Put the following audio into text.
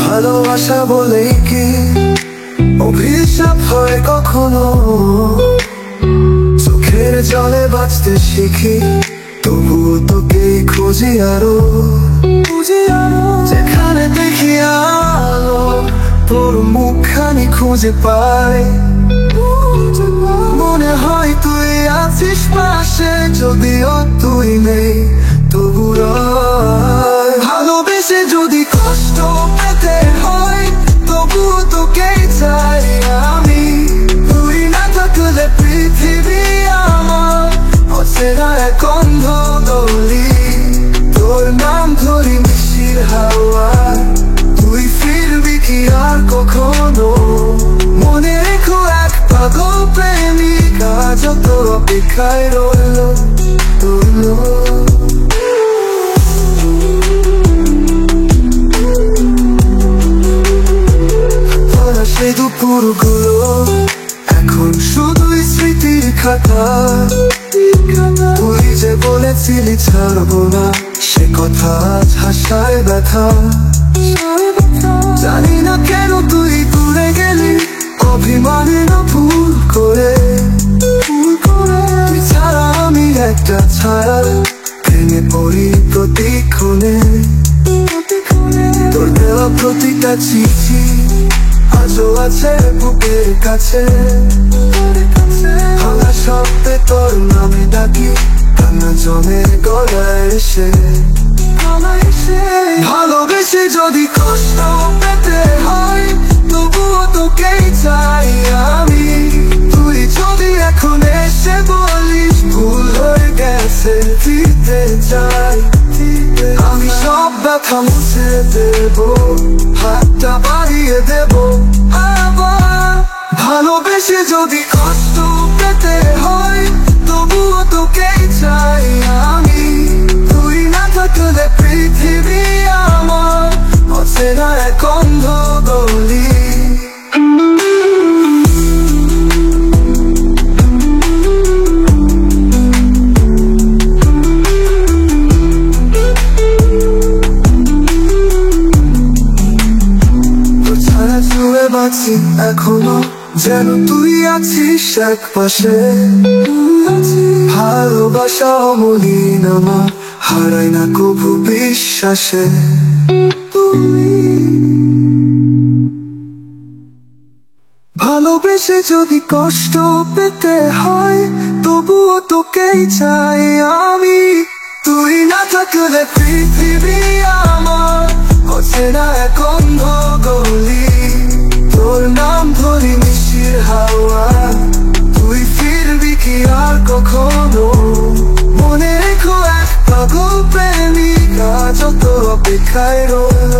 ভালোবাসা বলেই কি অভিশাপ হয় কখনো? চোখের জলে বাঁচতে শিখি, তবুও তোকেই খুঁজি আরো। যেখানে দেখি আলো, তোর মুখখানি খুঁজে পাই। মনে হয় তুই আছিস পাশে, যদিও তুই নেই তবু রয়। ভালোবেসে যদি কষ্ট পেতে হয়, তবুও তোকেই চাই আমি। তুই না থাকলে পৃথিবী আমার অচেনা এক অন্ধ গলি। তোর নাম ধরি মিশির হাওয়া, তুই ফিরবি কি আর কখনো? মনে রেখো এক পাগল প্রেমিক আজ তোর অপেক্ষায় রইল। সেই দুপুরগুলো এখন শুধুই স্মৃতির খাতা। তুই যে বলেছিলি ছাড়বো না, সে কথা আজ হাসায় ব্যথা। জানি না কেন তুই দূরে গেলি, অভিমানে না ভুল করে। তুই ছাড়া আমি একটা ছায়া, ভেঙে পড়ি প্রতিক্ষণে। তোর দেওয়া প্রতিটা চিঠি আজও আছে বুকের কাছে। ভাঙা শব্দে তোর নামে ডাকি, কান্না জমে গলায় এসে। ভালোবেসে যদি কষ্ট পেতে হয়, তবুও তোকেই চাই আমি। তুই যদি এখন এসে বলিস ভুল হয়ে গেছে, ফিরতে চাই। আমি সব ব্যথা মুছে দেব, হাতটা বাড়িয়ে দেব আবার। ভালোবেসে যদি কষ্ট পেতে হয়, তবুও তোকেই চাই আমি। তুই না থাকলে পৃথিবী আমার অচেনা এক অন্ধ গলি। বাঁচি এখনো যেন তুই আছিস এক পাশে। ভালোবাসা অমলিন আমার, হারাই না কভু বিশ্বাসে। ভালোবেসে যদি কষ্ট পেতে হয়, তবুও তোকেই চাই আমি। তুই না থাকলে পৃথিবী আমার অচেনা এক অন্ধ গলি। তোর নাম ধরি মিশির হাওয়া, তুই ফিরবি কি আর কখনো? মনে রেখো এক পাগল প্রেমিক আজ তোর অপেক্ষায় রইল।